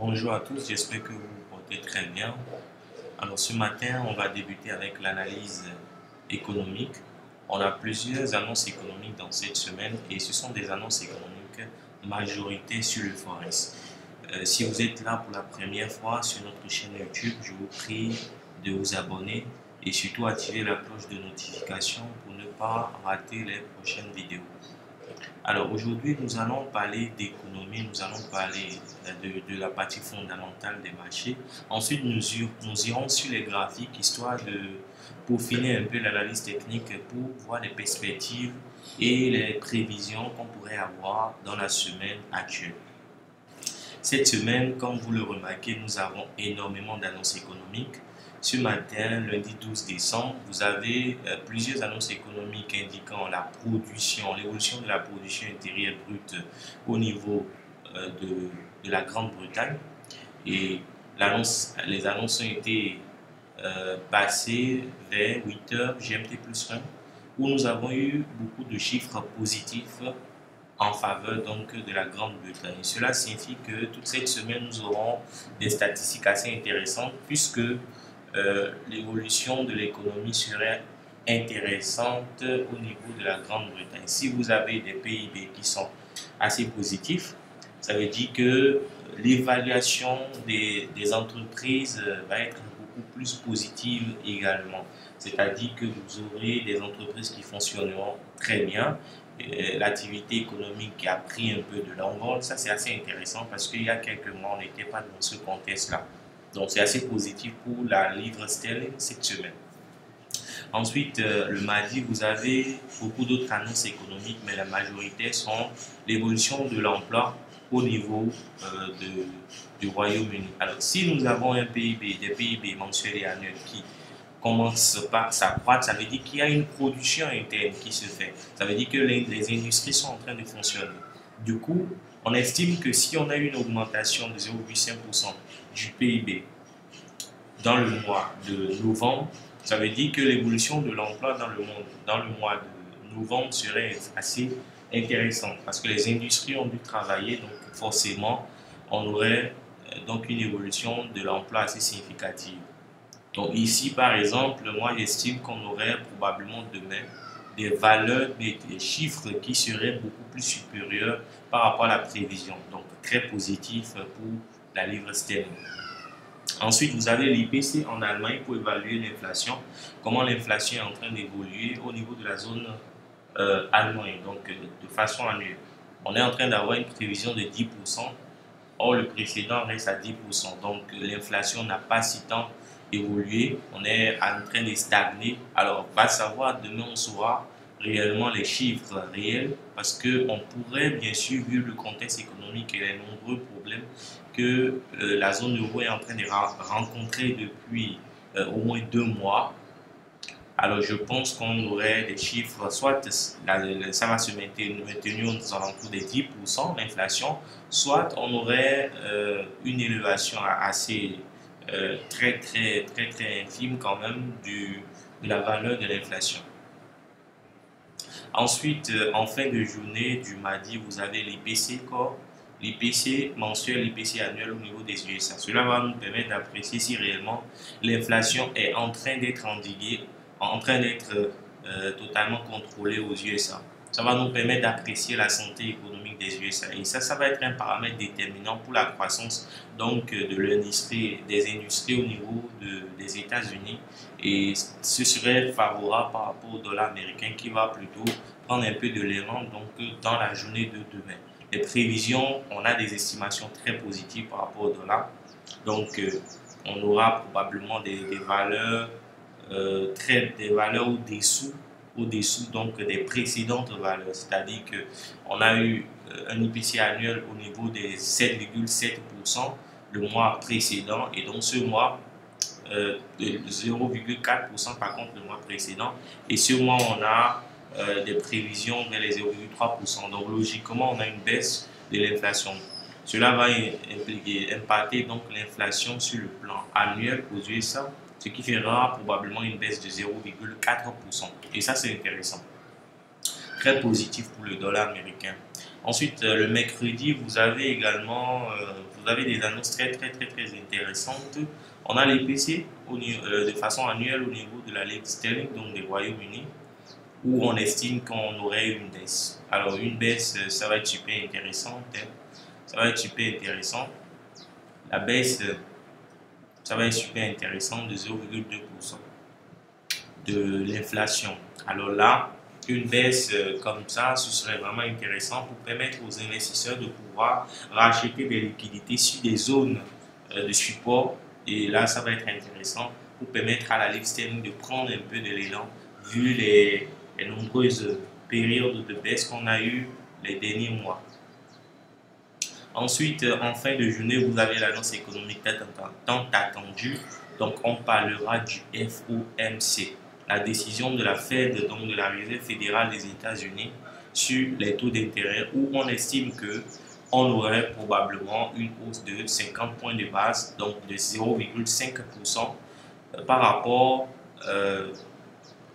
Bonjour à tous, j'espère que vous vous portez très bien. Alors ce matin, on va débuter avec l'analyse économique. On a plusieurs annonces économiques dans cette semaine et ce sont des annonces économiques majorité sur le Forex. Si vous êtes là pour la première fois sur notre chaîne YouTube, je vous prie de vous abonner et surtout activer la cloche de notification pour ne pas rater les prochaines vidéos. Alors aujourd'hui, nous allons parler d'économie, nous allons parler de la partie fondamentale des marchés. Ensuite, nous irons sur les graphiques histoire de peaufiner un peu l'analyse technique pour voir les perspectives et les prévisions qu'on pourrait avoir dans la semaine actuelle. Cette semaine, comme vous le remarquez, nous avons énormément d'annonces économiques. Ce matin, lundi 12 décembre, vous avez plusieurs annonces économiques indiquant la production, l'évolution de la production intérieure brute au niveau de la Grande-Bretagne. Et les annonces ont été passées vers 8 heures GMT plus 1, où nous avons eu beaucoup de chiffres positifs en faveur donc de la Grande-Bretagne. Cela signifie que toute cette semaine, nous aurons des statistiques assez intéressantes puisque l'évolution de l'économie serait intéressante au niveau de la Grande-Bretagne. Si vous avez des PIB qui sont assez positifs, ça veut dire que l'évaluation des entreprises va être beaucoup plus positive également. C'est-à-dire que vous aurez des entreprises qui fonctionneront très bien. L'activité économique qui a pris un peu de l'envol, ça c'est assez intéressant parce qu'il y a quelques mois, on n'était pas dans ce contexte-là. Donc c'est assez positif pour la livre sterling cette semaine. Ensuite, le mardi, vous avez beaucoup d'autres annonces économiques, mais la majorité sont l'évolution de l'emploi au niveau du Royaume-Uni. Alors, si nous avons un PIB, des PIB mensuels et annuels qui commencent par s'accroître, ça veut dire qu'il y a une production interne qui se fait. Ça veut dire que les industries sont en train de fonctionner. Du coup, on estime que si on a une augmentation de 0,5% du PIB dans le mois de novembre, ça veut dire que l'évolution de l'emploi dans le monde, dans le mois de novembre serait assez intéressante parce que les industries ont dû travailler, donc forcément, on aurait donc une évolution de l'emploi assez significative. Donc ici, par exemple, moi j'estime qu'on aurait probablement demain des valeurs, des chiffres qui seraient beaucoup plus supérieurs par rapport à la prévision. Donc très positif pour la livre sterling. Ensuite, vous avez l'IPC en Allemagne pour évaluer l'inflation, comment l'inflation est en train d'évoluer au niveau de la zone allemande, donc de façon annuelle. On est en train d'avoir une prévision de 10%, or le précédent reste à 10%. Donc l'inflation n'a pas si tant évolué, on est en train de stagner. Alors, va savoir, demain on saura réellement les chiffres réels parce qu'on pourrait bien sûr, vu le contexte économique et les nombreux problèmes que la zone euro est en train de rencontrer depuis au moins 2 mois. Alors je pense qu'on aurait des chiffres, soit ça va se maintenir aux alentours des 10%, l'inflation, soit on aurait une élévation assez très infime quand même de la valeur de l'inflation. Ensuite, en fin de journée du mardi, vous avez l'IPC Core, l'IPC mensuel, l'IPC annuel au niveau des USA. Cela va nous permettre d'apprécier si réellement l'inflation est en train d'être endiguée, en train d'être totalement contrôlée aux USA. Ça va nous permettre d'apprécier la santé économique des USA. Et ça va être un paramètre déterminant pour la croissance donc, de l'industrie, des industries au niveau des États-Unis. Et ce serait favorable par rapport au dollar américain qui va plutôt prendre un peu de l'élan donc, dans la journée de demain. Les prévisions, on a des estimations très positives par rapport au dollar. Donc, on aura probablement des valeurs, des valeurs au-dessous donc des précédentes valeurs. C'est-à-dire qu'on a eu un IPC annuel au niveau des 7,7% le mois précédent et donc ce mois de 0,4% par contre le mois précédent. Et ce mois, on a des prévisions vers les 0,3%. Donc logiquement, on a une baisse de l'inflation. Cela va impacter donc l'inflation sur le plan annuel aux USA, ce qui fera probablement une baisse de 0,4%. Et ça, c'est intéressant. Très positif pour le dollar américain. Ensuite, le mercredi, vous avez également vous avez des annonces très intéressantes. On a l'IPC de façon annuelle au niveau de la Ligue sterling, donc des Royaumes-Unis, où on estime qu'on aurait une baisse. Alors, une baisse, ça va être super intéressant. Hein. Ça va être super intéressant. La baisse, ça va être super intéressant de 0,2% de l'inflation. Alors là, une baisse comme ça, ce serait vraiment intéressant pour permettre aux investisseurs de pouvoir racheter des liquidités sur des zones de support. Et là, ça va être intéressant pour permettre à la Ligue sterling de prendre un peu de l'élan vu les nombreuses périodes de baisse qu'on a eues les derniers mois. Ensuite, en fin de journée, vous avez l'annonce économique tant attendue. Donc, on parlera du FOMC, la décision de la Fed, donc de la Réserve fédérale des États-Unis, sur les taux d'intérêt, où on estime que on aurait probablement une hausse de 50 points de base, donc de 0,5% par rapport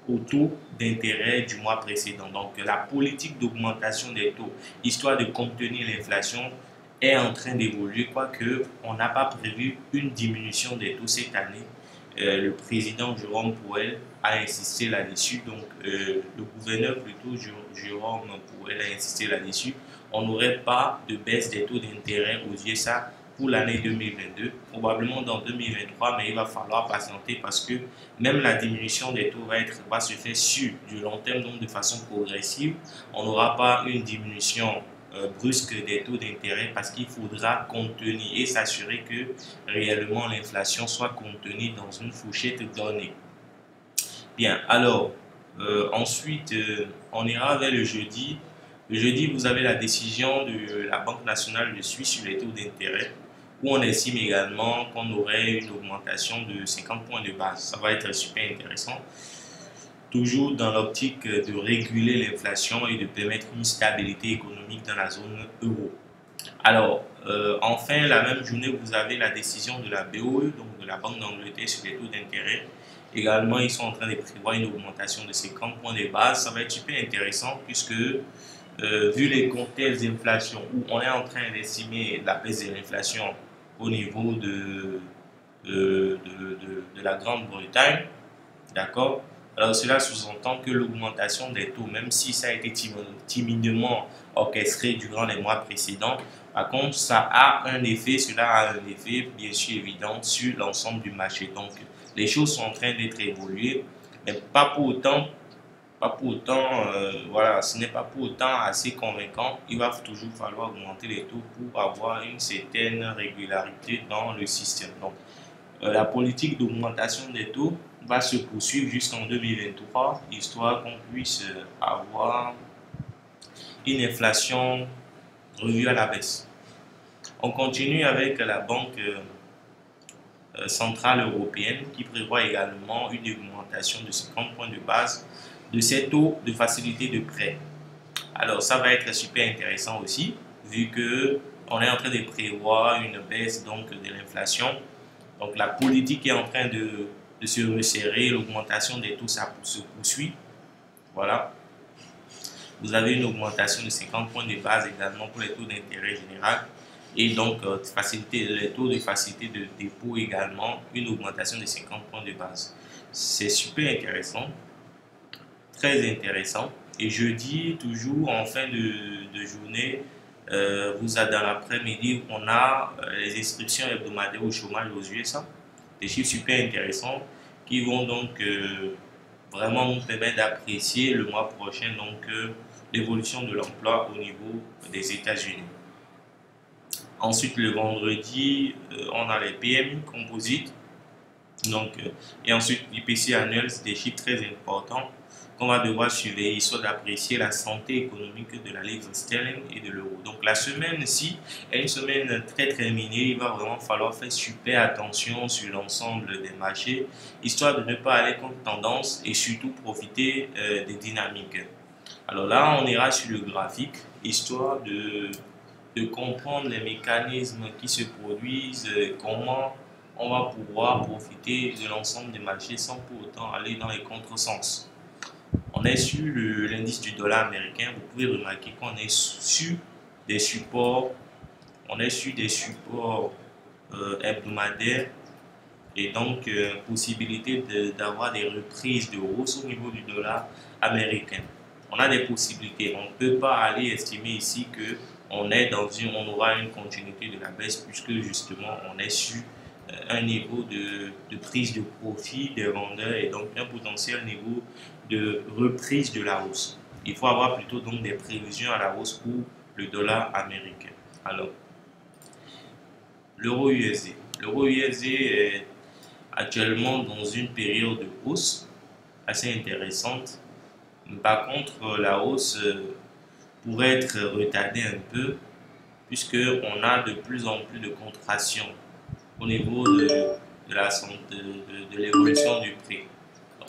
au taux d'intérêt du mois précédent. Donc, la politique d'augmentation des taux, histoire de contenir l'inflation, est en train d'évoluer, quoique on n'a pas prévu une diminution des taux cette année. Le président Jérôme Powell a insisté là-dessus, donc le gouverneur plutôt Jérôme Powell a insisté là-dessus. On n'aurait pas de baisse des taux d'intérêt aux USA pour l'année 2022, probablement dans 2023, mais il va falloir patienter parce que même la diminution des taux va se faire sur du long terme, donc de façon progressive. On n'aura pas une diminution brusque des taux d'intérêt parce qu'il faudra contenir et s'assurer que réellement l'inflation soit contenue dans une fourchette donnée. Bien, alors, ensuite, on ira vers le jeudi. Le jeudi, vous avez la décision de la Banque nationale de Suisse sur les taux d'intérêt, où on estime également qu'on aurait une augmentation de 50 points de base. Ça va être super intéressant. Toujours dans l'optique de réguler l'inflation et de permettre une stabilité économique dans la zone euro. Alors, enfin, la même journée, vous avez la décision de la BOE, donc de la Banque d'Angleterre sur les taux d'intérêt. Également, ils sont en train de prévoir une augmentation de 50 points de base. Ça va être super intéressant puisque, vu les contextes d'inflation où on est en train d'estimer la baisse de l'inflation au niveau de la Grande-Bretagne, d'accord? Alors cela sous-entend que l'augmentation des taux, même si ça a été timidement orchestré durant les mois précédents, par contre, cela a un effet bien sûr évident sur l'ensemble du marché. Donc, les choses sont en train d'être évoluées, mais voilà, ce n'est pas pour autant assez convaincant. Il va toujours falloir augmenter les taux pour avoir une certaine régularité dans le système. Donc, la politique d'augmentation des taux va se poursuivre jusqu'en 2023, histoire qu'on puisse avoir une inflation revue à la baisse. On continue avec la Banque centrale européenne qui prévoit également une augmentation de 50 points de base de ses taux de facilité de prêt. Alors ça va être super intéressant aussi, vu que on est en train de prévoir une baisse donc de l'inflation. Donc la politique est en train de se resserrer, l'augmentation des taux ça se poursuit. Voilà. Vous avez une augmentation de 50 points de base également pour les taux d'intérêt général. Et donc, les taux de facilité de dépôt également, une augmentation de 50 points de base. C'est super intéressant, très intéressant. Et jeudi, toujours en fin de journée, vous avez dans l'après-midi, on a les inscriptions hebdomadaires au chômage aux USA. Des chiffres super intéressants qui vont donc vraiment nous permettre d'apprécier le mois prochain l'évolution de l'emploi au niveau des États-Unis. Ensuite, le vendredi, on a les PMI composites. Donc, et ensuite, l'IPC annuel, c'est des chiffres très importants qu'on va devoir surveiller, soit d'apprécier la santé économique de la livre sterling et de l'euro. Donc, la semaine-ci est une semaine très minée. Il va vraiment falloir faire super attention sur l'ensemble des marchés, histoire de ne pas aller contre tendance et surtout profiter des dynamiques. Alors là, on ira sur le graphique, histoire de comprendre les mécanismes qui se produisent, comment on va pouvoir profiter de l'ensemble des marchés sans pour autant aller dans les contresens. On est sur l'indice du dollar américain. Vous pouvez remarquer qu'on est sur des supports, on est sur des supports hebdomadaires et donc possibilité d'avoir des reprises de hausse au niveau du dollar américain. On a des possibilités. On ne peut pas aller estimer ici que on aura une continuité de la baisse puisque justement on est sur un niveau de prise de profit des vendeurs et donc un potentiel niveau de reprise de la hausse. Il faut avoir plutôt donc des prévisions à la hausse pour le dollar américain. Alors, l'euro USD. L'euro USD est actuellement dans une période de hausse assez intéressante. Par contre, la hausse pourrait être retardée un peu puisqu'on a de plus en plus de contraction au niveau de l'évolution du prix.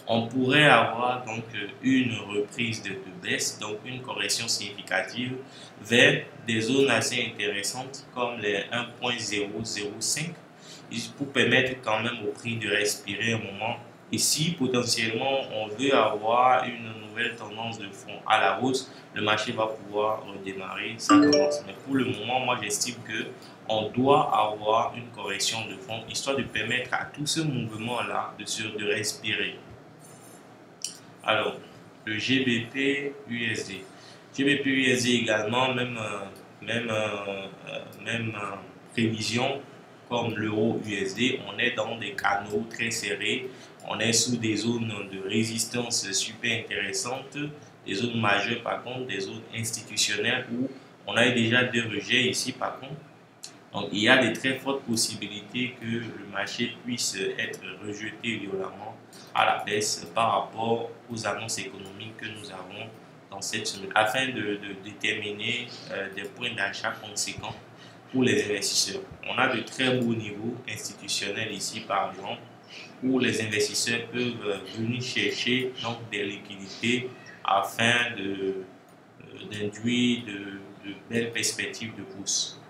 On pourrait avoir donc une reprise de baisse, donc une correction significative vers des zones assez intéressantes comme les 1.005 pour permettre quand même au prix de respirer un moment. Et si potentiellement on veut avoir une nouvelle tendance de fond à la hausse, le marché va pouvoir redémarrer sa tendance. Mais pour le moment, moi j'estime que on doit avoir une correction de fond histoire de permettre à tout ce mouvement-là de respirer. Alors, le GBP USD. GBP USD également, même prévision comme l'euro USD. On est dans des canaux très serrés. On est sous des zones de résistance super intéressantes. Des zones majeures, par contre, des zones institutionnelles où on a déjà des rejets ici, par contre. Donc, il y a de très fortes possibilités que le marché puisse être rejeté violemment à la baisse par rapport aux annonces économiques que nous avons dans cette semaine, afin de déterminer des points d'achat conséquents pour les investisseurs. On a de très beaux niveaux institutionnels ici, par exemple, où les investisseurs peuvent venir chercher donc des liquidités afin d'induire de belles perspectives de bourse.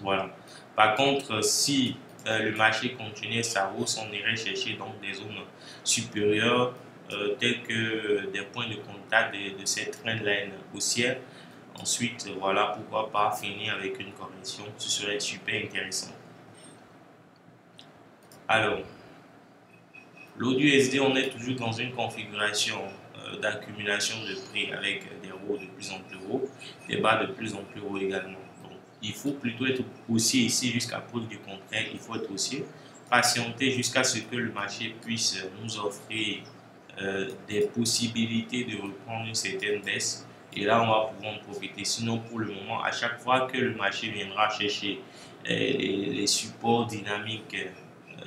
Voilà. Par contre, si le marché continuait sa hausse, on irait chercher donc des zones supérieures telles que des points de contact de cette trendline haussière. Ensuite, voilà, pourquoi pas finir avec une correction, ce serait super intéressant. Alors, l'AUD-USD, on est toujours dans une configuration d'accumulation de prix avec des hauts de plus en plus hauts, des bas de plus en plus hauts également. Il faut plutôt être haussier ici jusqu'à preuve du contraire. Il faut être haussier, patienter jusqu'à ce que le marché puisse nous offrir des possibilités de reprendre une certaine baisse. Et là, on va pouvoir en profiter. Sinon, pour le moment, à chaque fois que le marché viendra chercher les supports dynamiques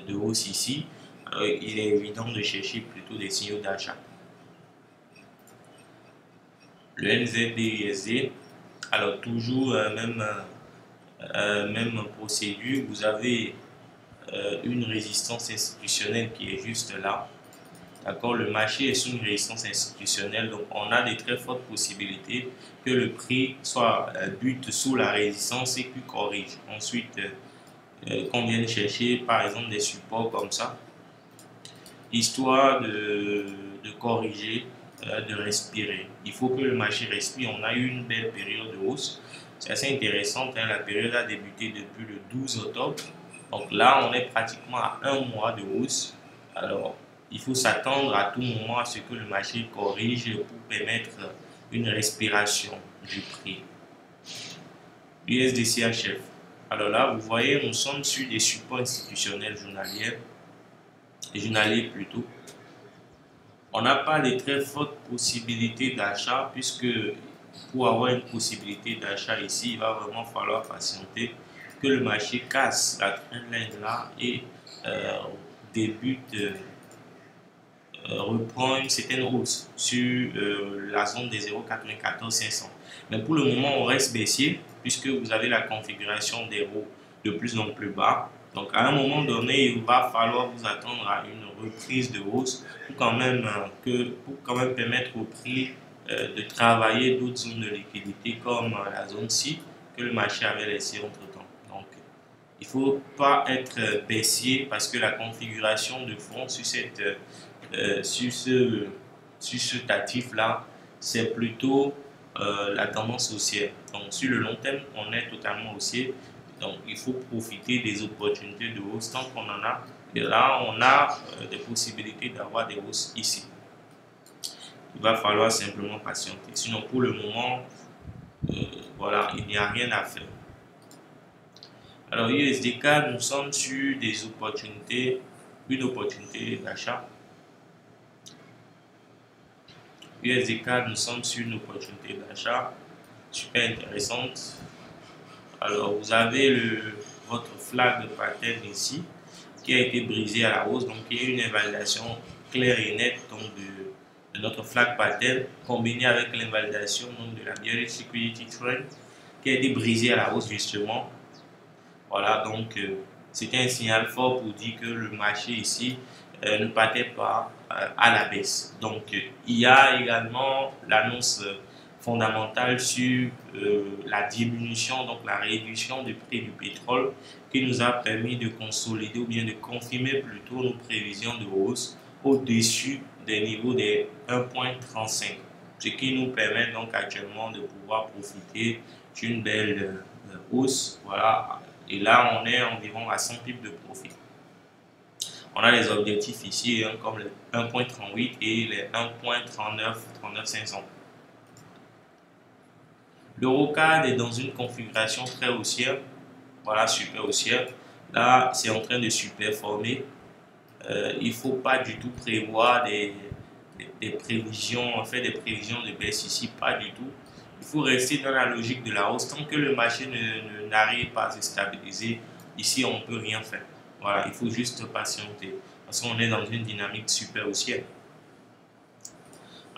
de hausse ici, il est évident de chercher plutôt des signaux d'achat. Le NZD-USD, alors toujours même procédure, vous avez une résistance institutionnelle qui est juste là. D'accord, le marché est sous une résistance institutionnelle, donc on a de très fortes possibilités que le prix soit bute sous la résistance et puis corrige. Ensuite, qu'on vienne chercher par exemple des supports comme ça, histoire de corriger, de respirer. Il faut que le marché respire. On a eu une belle période de hausse. C'est assez intéressant, hein. La période a débuté depuis le 12 octobre. Donc là, on est pratiquement à un mois de hausse. Alors, il faut s'attendre à tout moment à ce que le marché corrige pour permettre une respiration du prix. USD-CHF. Alors là, vous voyez, nous sommes sur des supports institutionnels journaliers plutôt. On n'a pas de très fortes possibilités d'achat puisque pour avoir une possibilité d'achat ici, il va vraiment falloir patienter que le marché casse la trendline là et débute reprend une certaine hausse sur la zone des 0,94 500. Mais pour le moment, on reste baissier puisque vous avez la configuration des hauts de plus en plus bas. Donc à un moment donné, il va falloir vous attendre à une reprise de hausse pour quand même permettre au prix de travailler d'autres zones de liquidité comme la zone ci que le marché avait laissé entre temps. Donc il ne faut pas être baissier parce que la configuration de fond sur ce actif là, c'est plutôt la tendance haussière. Donc sur le long terme, on est totalement haussier. Donc il faut profiter des opportunités de hausse tant qu'on en a. Et là, on a des possibilités d'avoir des hausses ici. Il va falloir simplement patienter. Sinon, pour le moment, voilà, il n'y a rien à faire. Alors, USDK, nous sommes sur des opportunités, une opportunité d'achat. USDK, nous sommes sur une opportunité d'achat super intéressante. Alors, vous avez votre flag de pattern ici qui a été brisé à la hausse. Donc, il y a une invalidation claire et nette donc, de notre flag pattern combiné avec l'invalidation de la bearish liquidity trend qui a été brisée à la hausse justement. Voilà, donc c'était un signal fort pour dire que le marché ici ne partait pas à la baisse. Donc il y a également l'annonce fondamentale sur la diminution, donc la réduction du prix du pétrole qui nous a permis de consolider ou bien de confirmer plutôt nos prévisions de hausse au-dessus des niveaux des 1,35, ce qui nous permet donc actuellement de pouvoir profiter d'une belle hausse. Voilà. Et là, on est environ à 100 pips de profit. On a les objectifs ici, hein, comme les 1,38 et les 1,39,500. L'Eurocard est dans une configuration très haussière. Voilà, super haussière. Là, c'est en train de superformer. Il ne faut pas du tout prévoir des prévisions, en fait des prévisions de baisse ici, pas du tout. Il faut rester dans la logique de la hausse. Tant que le marché n'arrive pas à se stabiliser, ici on ne peut rien faire. Voilà, il faut juste patienter parce qu'on est dans une dynamique super haussière.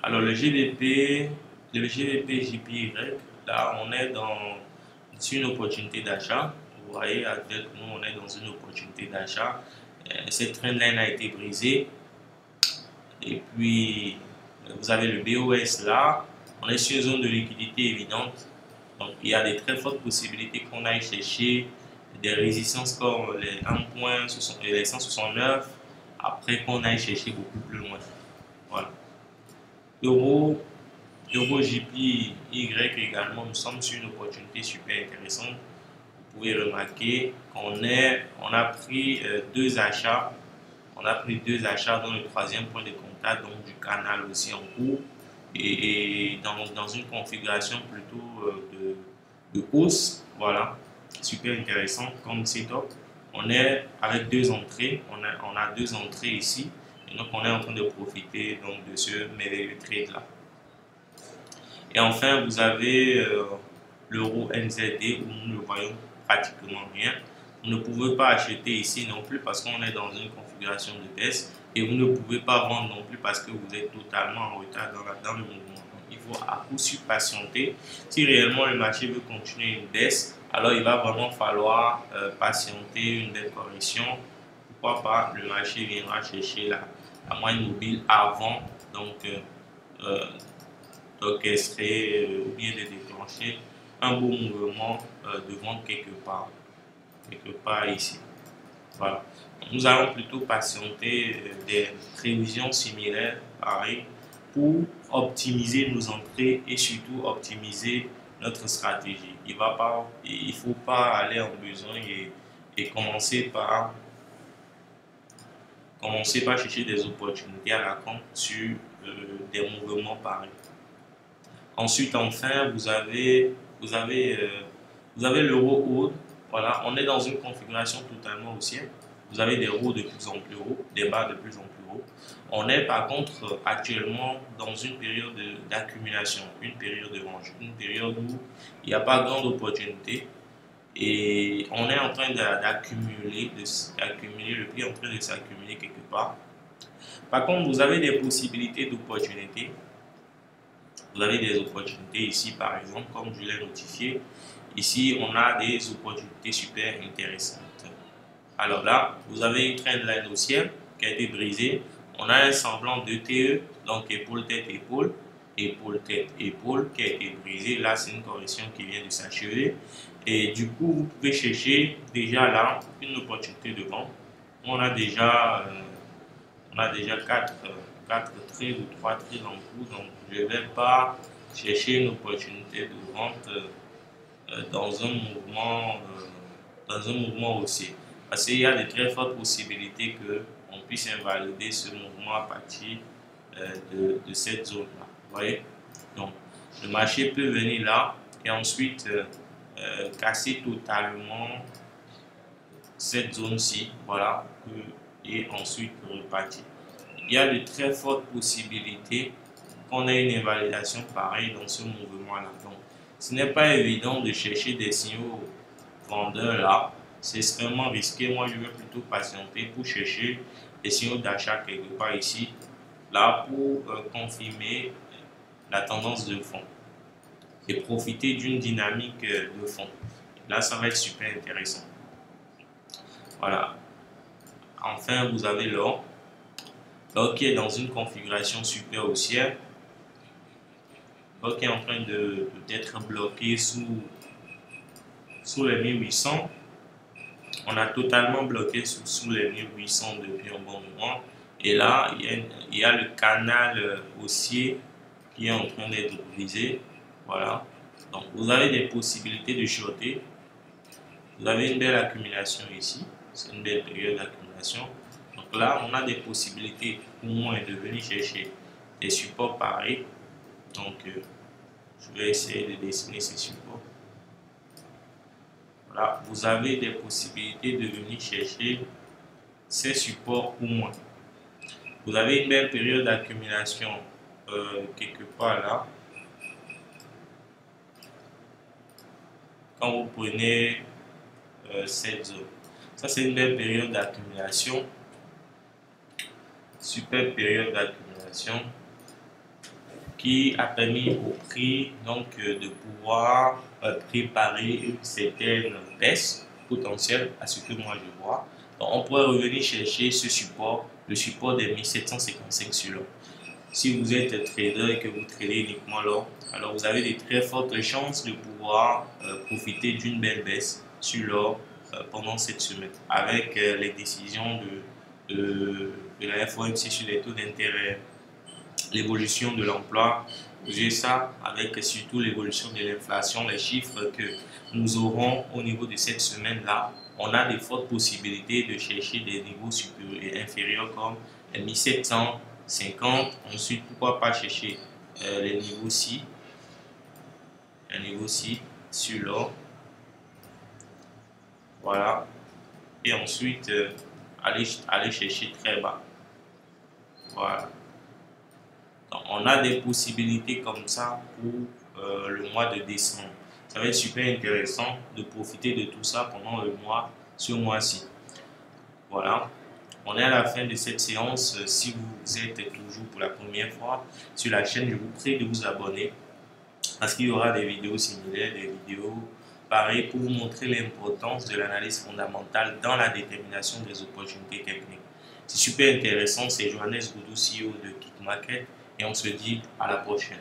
Alors le GBP JPY, là on est sur une opportunité d'achat. Vous voyez, avec nous on est dans une opportunité d'achat. Cette trendline a été brisée. Et puis vous avez le BOS là. On est sur une zone de liquidité évidente. Donc, il y a de très fortes possibilités qu'on aille chercher des résistances comme les 1,169 après qu'on aille chercher beaucoup plus loin. Voilà. Euro JPY également, nous sommes sur une opportunité super intéressante. Vous pouvez remarquer qu'on a pris deux achats. On a pris deux achats dans le troisième point de contact, donc du canal aussi en cours. Et dans une configuration plutôt de hausse, voilà, super intéressant comme setup. On est avec deux entrées, on a deux entrées ici, et donc on est en train de profiter donc de ce merveilleux trade là. Et enfin, vous avez l'euro NZD où nous ne voyons pratiquement rien. Vous ne pouvez pas acheter ici non plus parce qu'on est dans une configuration de baisse et vous ne pouvez pas vendre non plus parce que vous êtes totalement en retard dans le mouvement. Donc, il faut à coup sûr patienter. Si réellement le marché veut continuer une baisse, alors il va vraiment falloir patienter une belle correction. Pourquoi pas, le marché viendra chercher la moyenne mobile avant d'orchestrer ou bien de déclencher un beau mouvement de vente quelque part ici. Voilà. Nous allons plutôt patienter des prévisions similaires, pareil, pour optimiser nos entrées et surtout optimiser notre stratégie. Il ne faut pas aller en besogne et commencer par chercher des opportunités à la compte sur des mouvements pareils. Ensuite, enfin, vous avez l'euro haut. Voilà, on est dans une configuration totalement haussière. Vous avez des hauts de plus en plus hauts, des bas de plus en plus hauts. On est par contre actuellement dans une période d'accumulation, une période de range, une période où il n'y a pas grande opportunité et on est en train d'accumuler, le prix est en train de s'accumuler quelque part. Par contre, vous avez des possibilités d'opportunités. Vous avez des opportunités ici, par exemple, comme je l'ai notifié. Ici, on a des opportunités super intéressantes. Alors là, vous avez une trendline haussière qui a été brisée. On a un semblant de TE, donc épaule-tête-épaule, épaule-tête-épaule qui a été brisée. Là, c'est une correction qui vient de s'achever. Et du coup, vous pouvez chercher déjà là une opportunité de vente. On a déjà 4 trades ou 3 trades en cours, donc je ne vais pas chercher une opportunité de vente dans un mouvement haussier. Parce qu'il y a de très fortes possibilités qu'on puisse invalider ce mouvement à partir de cette zone-là. Vous voyez? Donc, le marché peut venir là et ensuite casser totalement cette zone-ci, voilà, et ensuite repartir. Il y a de très fortes possibilités qu'on ait une invalidation pareille dans ce mouvement-là. Donc, ce n'est pas évident de chercher des signaux vendeurs là. C'est extrêmement risqué. Moi, je vais plutôt patienter pour chercher des signaux d'achat quelque part ici, là, pour confirmer la tendance de fond et profiter d'une dynamique de fond. Là, ça va être super intéressant. Voilà. Enfin, vous avez l'or. L'or qui est dans une configuration super haussière. L'or qui est en train d'être bloqué sous les 1800. On a totalement bloqué sous les 1800 depuis un bon moment. Et là, il y a le canal haussier qui est en train d'être brisé. Voilà. Donc, vous avez des possibilités de shorter. Vous avez une belle accumulation ici. C'est une belle période d'accumulation. Donc là, on a des possibilités pour moi de venir chercher des supports pareils. Donc, je vais essayer de dessiner ces supports. Voilà, vous avez des possibilités de venir chercher ces supports ou moins. Vous avez une belle période d'accumulation quelque part là. Quand vous prenez cette zone, ça c'est une belle période d'accumulation. Super période d'accumulation qui a permis au prix donc de pouvoir préparer une certaine baisse potentielle à ce que moi je vois. Donc on pourrait revenir chercher ce support, le support des 1755 sur l'or. Si vous êtes trader et que vous tradez uniquement l'or, alors vous avez de très fortes chances de pouvoir profiter d'une belle baisse sur l'or pendant cette semaine avec les décisions de la FOMC sur les taux d'intérêt, l'évolution de l'emploi. J'ai ça avec surtout l'évolution de l'inflation, les chiffres que nous aurons au niveau de cette semaine-là. On a de fortes possibilités de chercher des niveaux supérieurs et inférieurs comme 1750. Ensuite, pourquoi pas chercher les niveaux-ci, sur l'or. Voilà. Et ensuite, aller chercher très bas. Voilà. Donc, on a des possibilités comme ça pour le mois de décembre. Ça va être super intéressant de profiter de tout ça pendant ce mois-ci. Voilà. On est à la fin de cette séance. Si vous êtes toujours pour la première fois sur la chaîne, je vous prie de vous abonner parce qu'il y aura des vidéos similaires, des vidéos pareilles pour vous montrer l'importance de l'analyse fondamentale dans la détermination des opportunités techniques. C'est super intéressant. C'est Johannes Goudou, CEO de Kick Market, et on se dit à la prochaine.